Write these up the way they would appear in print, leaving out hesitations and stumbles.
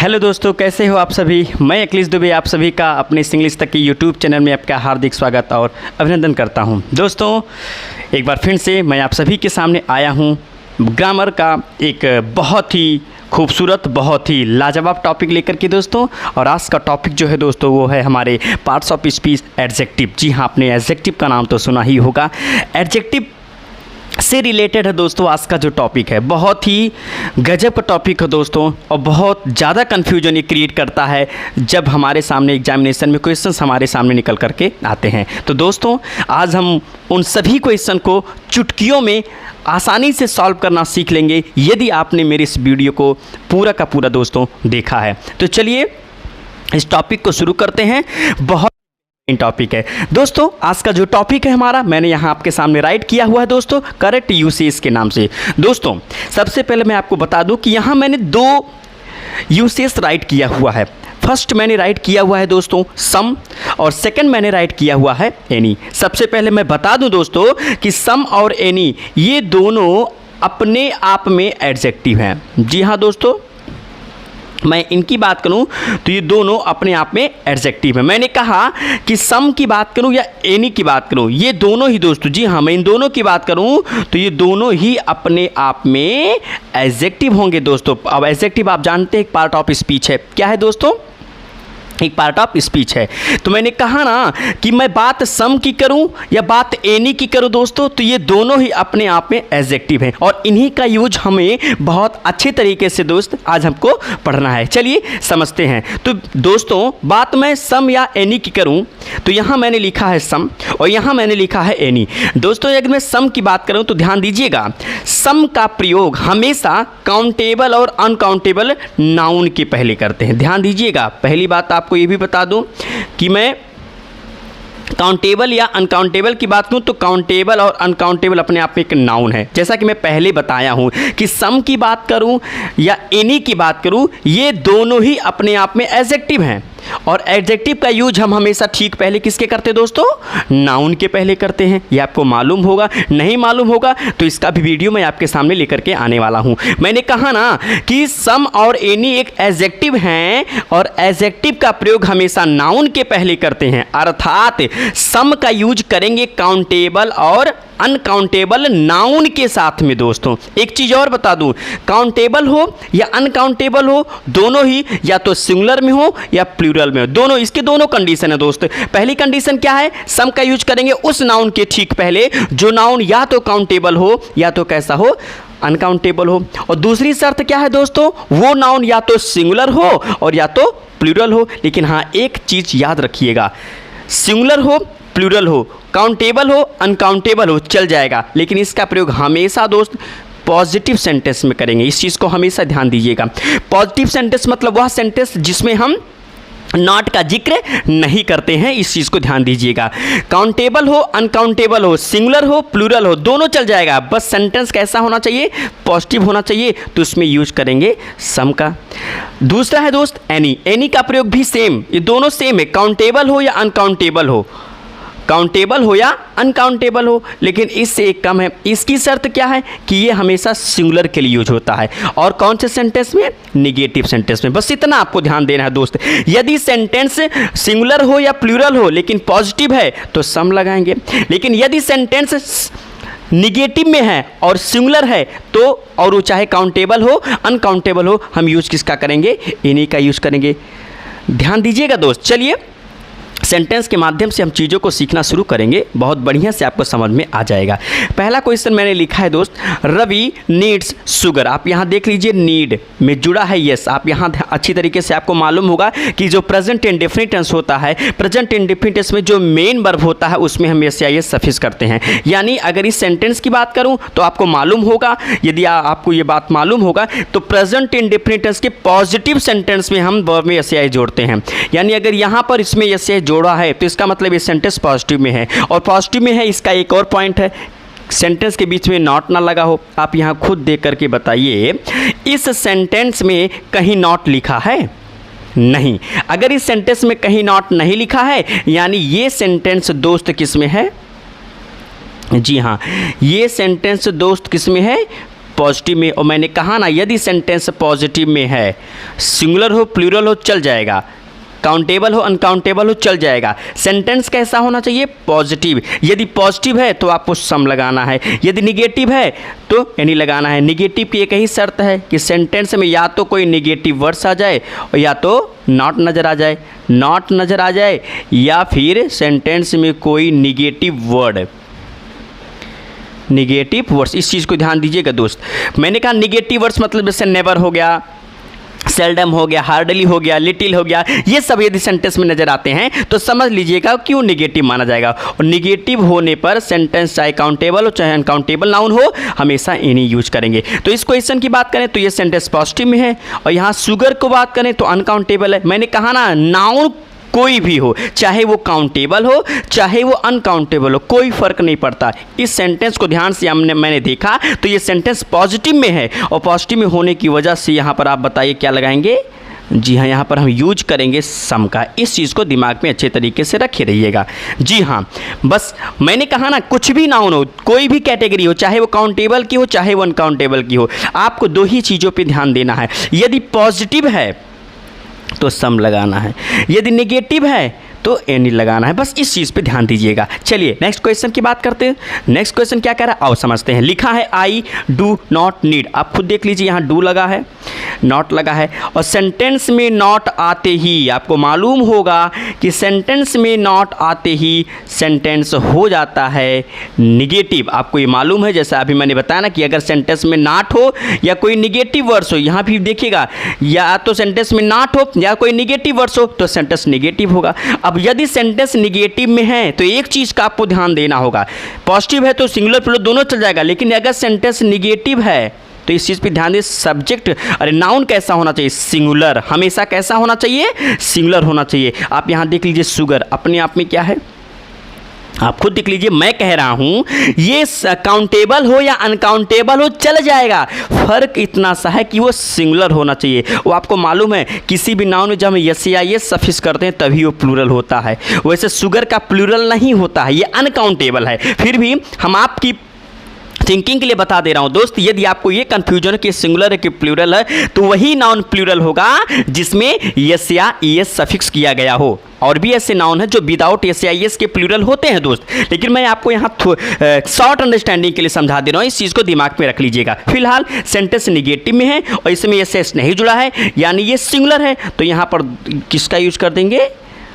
Hello दोस्तों, कैसे हो आप सभी। मैं अखिलेश दुबे आप सभी का अपने इंग्लिश तक की यूट्यूब चैनल में आपका हार्दिक स्वागत और अभिनंदन करता हूं। दोस्तों, एक बार फिर से मैं आप सभी के सामने आया हूं ग्रामर का एक बहुत ही खूबसूरत, बहुत ही लाजवाब टॉपिक लेकर के दोस्तों। और आज का टॉपिक जो है दोस्तों वो है हमारे पार्ट्स ऑफ स्पीच एडजेक्टिव। जी हाँ, आपने एडजेक्टिव का नाम तो सुना ही होगा। एडजेक्टिव से रिलेटेड है दोस्तों आज का जो टॉपिक है। बहुत ही गजब का टॉपिक है दोस्तों, और बहुत ज़्यादा कन्फ्यूजन ये क्रिएट करता है जब हमारे सामने एग्जामिनेशन में क्वेश्चंस हमारे सामने निकल करके आते हैं। तो दोस्तों, आज हम उन सभी क्वेश्चन को चुटकियों में आसानी से सॉल्व करना सीख लेंगे यदि आपने मेरे इस वीडियो को पूरा का पूरा दोस्तों देखा है। तो चलिए इस टॉपिक को शुरू करते हैं। बहुत टॉपिक है दोस्तों। आज का जो टॉपिक है हमारा, मैंने यहाँ आपके सामने राइट किया हुआ है दोस्तों, करेक्ट यूसेज के नाम से। दोस्तों, सबसे पहले मैं आपको बता दूं कि यहाँ मैंने दो यूसेज राइट किया हुआ है। फर्स्ट मैंने राइट किया हुआ है दोस्तों सम, और सेकंड मैंने राइट किया हुआ है एनी। सबसे पहले मैं बता दूं दोस्तों कि सम और एनी ये दोनों अपने आप में एडजेक्टिव हैं। जी हाँ दोस्तों, मैं इनकी बात करूं तो ये दोनों अपने आप में एडजेक्टिव है। मैंने कहा कि सम की बात करूं या एनी की बात करूं, ये दोनों ही दोस्तों, जी हाँ, मैं इन दोनों की बात करूं तो ये दोनों ही अपने आप में एडजेक्टिव होंगे दोस्तों। अब एडजेक्टिव आप जानते हैं एक पार्ट ऑफ स्पीच है। क्या है दोस्तों? एक पार्ट ऑफ स्पीच है। तो मैंने कहा ना कि मैं बात सम की करूं या बात एनी की करूं दोस्तों, तो ये दोनों ही अपने आप में एडजेक्टिव हैं, और इन्हीं का यूज हमें बहुत अच्छे तरीके से दोस्त आज हमको पढ़ना है। चलिए समझते हैं। तो दोस्तों, बात मैं सम या एनी की करूं तो यहाँ मैंने लिखा है सम और यहाँ मैंने लिखा है एनी। दोस्तों, अगर मैं सम की बात करूं तो ध्यान दीजिएगा, सम का प्रयोग हमेशा काउंटेबल और अनकाउंटेबल नाउन के पहले करते हैं। ध्यान दीजिएगा। पहली बात आपको ये भी बता दूं कि मैं काउंटेबल या अनकाउंटेबल की बात करूं तो काउंटेबल और अनकाउंटेबल अपने आप में एक नाउन है। जैसा कि मैं पहले बताया हूं कि सम की बात करूं या एनी की बात करूं, ये दोनों ही अपने आप में एडजेक्टिव हैं, और एडजेक्टिव का यूज हम हमेशा ठीक पहले किसके करते हैं दोस्तों? नाउन के पहले करते हैं। ये आपको मालूम होगा, नहीं मालूम होगा तो इसका भी वीडियो मैं आपके सामने लेकर के आने वाला हूं। मैंने कहा ना कि सम और एनी एक एडजेक्टिव हैं, और एडजेक्टिव का प्रयोग हमेशा नाउन के पहले करते हैं, अर्थात सम का यूज करेंगे काउंटेबल और अनकाउंटेबल नाउन के साथ में। दोस्तों, एक चीज़ और बता दूं, काउंटेबल हो या अनकाउंटेबल हो, दोनों ही या तो सिंगुलर में हो या प्लूरल में हो, दोनों, इसके दोनों कंडीशन है दोस्त। पहली कंडीशन क्या है? सम का यूज करेंगे उस नाउन के ठीक पहले जो नाउन या तो काउंटेबल हो या तो कैसा हो, अनकाउंटेबल हो। और दूसरी शर्त क्या है दोस्तों? वो नाउन या तो सिंगुलर हो और या तो प्लूरल हो। लेकिन हाँ, एक चीज़ याद रखिएगा, सिंगुलर हो, प्लूरल हो, काउंटेबल हो, अनकाउंटेबल हो, चल जाएगा, लेकिन इसका प्रयोग हमेशा दोस्त पॉजिटिव सेंटेंस में करेंगे। इस चीज़ को हमेशा ध्यान दीजिएगा। पॉजिटिव सेंटेंस मतलब वह सेंटेंस जिसमें हम नॉट का जिक्र नहीं करते हैं, इस चीज़ को ध्यान दीजिएगा। काउंटेबल हो, अनकाउंटेबल हो, सिंगुलर हो, प्लूरल हो, दोनों चल जाएगा, बस सेंटेंस कैसा होना चाहिए? पॉजिटिव होना चाहिए, तो उसमें यूज करेंगे सम का। दूसरा है दोस्त एनी। एनी का प्रयोग भी सेम, ये दोनों सेम है, काउंटेबल हो या अनकाउंटेबल हो, काउंटेबल हो या अनकाउंटेबल हो, लेकिन इससे एक कम है। इसकी शर्त क्या है कि ये हमेशा सिंगुलर के लिए यूज होता है, और कौन से सेंटेंस में? निगेटिव सेंटेंस में। बस इतना आपको ध्यान देना है दोस्त। यदि सेंटेंस सिंगुलर हो या प्लूरल हो लेकिन पॉजिटिव है तो सम लगाएंगे, लेकिन यदि सेंटेंस निगेटिव में है और सिंगुलर है तो, और वो चाहे काउंटेबल हो अनकाउंटेबल हो, हम यूज किसका करेंगे? एनी का यूज करेंगे। ध्यान दीजिएगा दोस्त। चलिए सेंटेंस के माध्यम से हम चीज़ों को सीखना शुरू करेंगे, बहुत बढ़िया से आपको समझ में आ जाएगा। पहला क्वेश्चन मैंने लिखा है दोस्त, रवि नीड्स शुगर। आप यहाँ देख लीजिए, नीड में जुड़ा है यस। आप यहाँ अच्छी तरीके से आपको मालूम होगा कि जो प्रेजेंट इंडेफिनिट टेंस होता है, प्रेजेंट इंडेफिनिट टेंस में जो मेन वर्ब होता है उसमें हम एस या एस सफिक्स करते हैं। यानी अगर इस सेंटेंस की बात करूँ तो आपको मालूम होगा, यदि आपको ये बात मालूम होगा तो प्रेजेंट इंडेफिनिट टेंस के पॉजिटिव सेंटेंस में हम वर्ब में एस या एस जोड़ते हैं। यानी अगर यहाँ पर इसमें एस या एस जोड़ा है तो इसका मतलब ये सेंटेंस पॉजिटिव में है, और पॉजिटिव में है इसका एक और पॉइंट है, सेंटेंस के बीच में नॉट ना लगा हो। आप यहाँ खुद देख करके बताइए, इस सेंटेंस में कहीं नॉट लिखा है? नहीं। अगर इस सेंटेंस में कहीं नॉट नहीं लिखा है, यानी ये सेंटेंस दोस्त किस में है? जी हाँ, ये सेंटेंस दोस्त किस में है? पॉजिटिव में, और मैंने कहा ना यदि सेंटेंस पॉजिटिव में है, सिंगुलर हो प्लूरल हो चल जाएगा, काउंटेबल हो अनकाउंटेबल हो चल जाएगा। सेंटेंस कैसा होना चाहिए? पॉजिटिव। यदि पॉजिटिव है तो आपको सम लगाना है, यदि निगेटिव है तो एनी लगाना है। निगेटिव की एक ही शर्त है कि सेंटेंस में या तो कोई निगेटिव वर्ड्स आ जाए और या तो नॉट नज़र आ जाए, नॉट नज़र आ जाए या फिर सेंटेंस में कोई निगेटिव वर्ड, निगेटिव वर्ड्स। इस चीज़ को ध्यान दीजिएगा दोस्त। मैंने कहा निगेटिव वर्ड्स मतलब जैसे नेवर हो गया, सेल्डम हो गया, हार्डली हो गया, लिटिल हो गया, ये सब यदि सेंटेंस में नज़र आते हैं तो समझ लीजिएगा क्यों निगेटिव माना जाएगा। और निगेटिव होने पर सेंटेंस चाहे काउंटेबल हो चाहे अनकाउंटेबल नाउन हो, हमेशा इन्हीं यूज करेंगे। तो इस क्वेश्चन की बात करें तो ये सेंटेंस पॉजिटिव में है, और यहाँ शुगर को बात करें तो अनकाउंटेबल है। मैंने कहा ना नाउन कोई भी हो, चाहे वो काउंटेबल हो चाहे वो अनकाउंटेबल हो, कोई फ़र्क नहीं पड़ता। इस सेंटेंस को ध्यान से मैंने देखा तो ये सेंटेंस पॉजिटिव में है, और पॉजिटिव में होने की वजह से यहाँ पर आप बताइए क्या लगाएंगे? जी हाँ, यहाँ पर हम यूज करेंगे सम का। इस चीज़ को दिमाग में अच्छे तरीके से रखे रहिएगा। जी हाँ, बस मैंने कहा ना कुछ भी नाउन हो, कोई भी कैटेगरी हो, चाहे वो काउंटेबल की हो चाहे वो अनकाउंटेबल की हो, आपको दो ही चीज़ों पर ध्यान देना है। यदि पॉजिटिव है तो सम लगाना है, यदि नेगेटिव है तो एनी लगाना है। बस इस चीज़ पे ध्यान दीजिएगा। चलिए नेक्स्ट क्वेश्चन की बात करते हैं। नेक्स्ट क्वेश्चन क्या कह रहा है आओ समझते हैं। लिखा है आई डू नॉट नीड, आप खुद देख लीजिए, यहाँ डू लगा है, नॉट लगा है, और सेंटेंस में नॉट आते ही आपको मालूम होगा कि सेंटेंस में नॉट आते ही सेंटेंस हो जाता है निगेटिव। आपको ये मालूम है, जैसा अभी मैंने बताया ना कि अगर सेंटेंस में नॉट हो या कोई निगेटिव वर्ड्स हो, यहाँ भी देखिएगा या तो सेंटेंस में नॉट हो या कोई निगेटिव वर्ड्स हो तो सेंटेंस निगेटिव होगा। अब यदि सेंटेंस निगेटिव में है तो एक चीज़ का आपको ध्यान देना होगा, पॉजिटिव है तो सिंगुलर प्लूरल दोनों चल जाएगा, लेकिन अगर सेंटेंस निगेटिव है तो इस चीज़ पे ध्यान दें, सब्जेक्ट अरे नाउन कैसा होना चाहिए? सिंगुलर। हमेशा कैसा होना चाहिए? सिंगुलर होना चाहिए। आप यहाँ देख लीजिए शुगर अपने आप में क्या है, आप खुद देख लीजिए। मैं कह रहा हूं ये काउंटेबल हो या अनकाउंटेबल हो चल जाएगा, फर्क इतना सा है कि वो सिंगुलर होना चाहिए। वो आपको मालूम है किसी भी नाउन में जब हम यस या ये सफिक्स करते हैं तभी वो प्लूरल होता है, वैसे शुगर का प्लूरल नहीं होता है, ये अनकाउंटेबल है। फिर भी हम आपकी थिंकिंग के लिए बता दे रहा हूं दोस्त, यदि आपको ये कंफ्यूजन कि सिंगुलर है कि प्लूरल है तो वही नाउन प्लूरल होगा जिसमें यस या ईएस सफिक्स किया गया हो। और भी ऐसे नाउन हैं जो विदाउट एस या एस के प्लूरल होते हैं दोस्त, लेकिन मैं आपको यहाँ शॉर्ट अंडरस्टैंडिंग के लिए समझा दे रहा हूँ, इस चीज़ को दिमाग में रख लीजिएगा। फिलहाल सेंटेंस निगेटिव में है और इसमें एस एस नहीं जुड़ा है, यानी ये सिंगुलर है, तो यहाँ पर किसका यूज कर देंगे?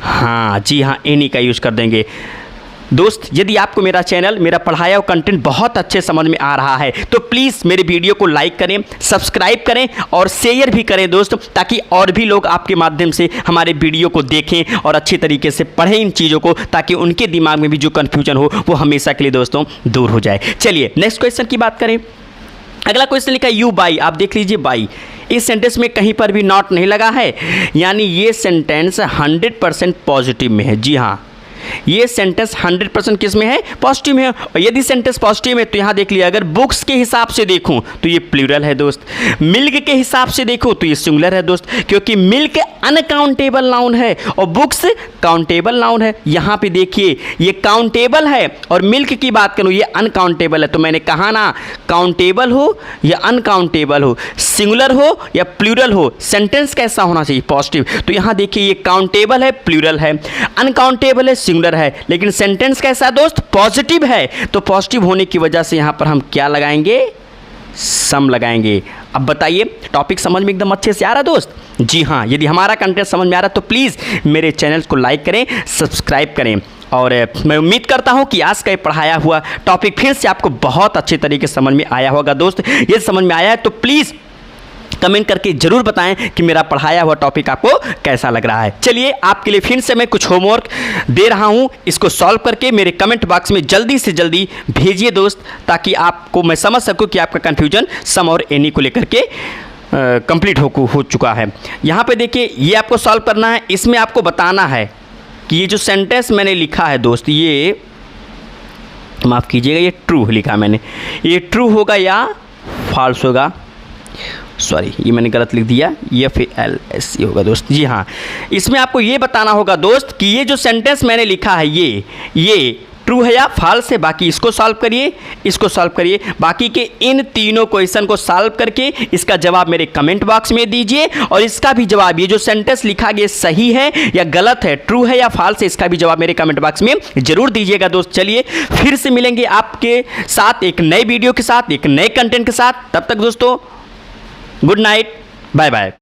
हाँ जी हाँ, एनी का यूज कर देंगे। दोस्त यदि आपको मेरा चैनल, मेरा पढ़ाया हुआ कंटेंट बहुत अच्छे समझ में आ रहा है तो प्लीज़ मेरे वीडियो को लाइक करें, सब्सक्राइब करें और शेयर भी करें दोस्त, ताकि और भी लोग आपके माध्यम से हमारे वीडियो को देखें और अच्छे तरीके से पढ़ें इन चीज़ों को, ताकि उनके दिमाग में भी जो कन्फ्यूजन हो वो हमेशा के लिए दोस्तों दूर हो जाए। चलिए नेक्स्ट क्वेश्चन की बात करें। अगला क्वेश्चन लिखा है यू बाई, आप देख लीजिए बाई, इस सेंटेंस में कहीं पर भी नॉट नहीं लगा है, यानी ये सेंटेंस 100% पॉजिटिव में है। जी हाँ, ये सेंटेंस 100% किस में है? पॉजिटिव में है। और यदि सेंटेंस पॉजिटिव है तो यहाँ देख लिया, अगर बुक्स के हिसाब से देखूँ तो ये प्लूरल है दोस्त, मिल्क के हिसाब से देखूँ तो ये सिंगुलर है दोस्त, क्योंकि मिल्क अनकाउंटेबल नाउन है और बुक्स काउंटेबल नाउन है। यहाँ पे देखिए ये काउंटेबल है और मिल्क की बात करूँ ये अनकाउंटेबल है, तो मैंने कहा ना काउंटेबल हो या अनकाउंटेबल हो, सिंगुलर हो या प्लूरल हो, सेंटेंस कैसा होना चाहिए? पॉजिटिव। तो यहाँ देखिए ये काउंटेबल है, प्लूरल है, अनकाउंटेबल है, सिंगुलर है, लेकिन सेंटेंस कैसा दोस्त? पॉजिटिव है। तो पॉजिटिव होने की वजह से यहाँ पर हम क्या लगाएंगे? सम लगाएंगे। अब बताइए टॉपिक समझ में एकदम अच्छे से आ रहा है दोस्त? जी हाँ, यदि हमारा कंटेंट समझ में आ रहा है तो प्लीज़ मेरे चैनल को लाइक करें, सब्सक्राइब करें, और मैं उम्मीद करता हूं कि आज का ये पढ़ाया हुआ टॉपिक फिर से आपको बहुत अच्छे तरीके से समझ में आया होगा दोस्त। ये समझ में आया है तो प्लीज़ कमेंट करके ज़रूर बताएं कि मेरा पढ़ाया हुआ टॉपिक आपको कैसा लग रहा है। चलिए आपके लिए फिर से मैं कुछ होमवर्क दे रहा हूं, इसको सॉल्व करके मेरे कमेंट बॉक्स में जल्दी से जल्दी भेजिए दोस्त, ताकि आपको मैं समझ सकूं कि आपका कन्फ्यूजन सम और एनी को लेकर के कंप्लीट हो चुका है। यहाँ पे देखिए ये आपको सॉल्व करना है, इसमें आपको बताना है कि ये जो सेंटेंस मैंने लिखा है दोस्त, ये माफ़ कीजिएगा ये ट्रू लिखा मैंने, ये ट्रू होगा या फॉल्स होगा? सॉरी ये मैंने गलत लिख दिया, FALS होगा दोस्त। जी हाँ, इसमें आपको ये बताना होगा दोस्त कि ये जो सेंटेंस मैंने लिखा है ये ट्रू है या फॉल्स है, बाकी इसको सॉल्व करिए, इसको सॉल्व करिए। बाकी के इन तीनों क्वेश्चन को सॉल्व करके इसका जवाब मेरे कमेंट बॉक्स में दीजिए, और इसका भी जवाब, ये जो सेंटेंस लिखा गया सही है या गलत है, ट्रू है या फॉल्स है, इसका भी जवाब मेरे कमेंट बॉक्स में जरूर दीजिएगा दोस्त। चलिए फिर से मिलेंगे आपके साथ एक नए वीडियो के साथ, एक नए कंटेंट के साथ। तब तक दोस्तों गुड नाइट, बाय बाय।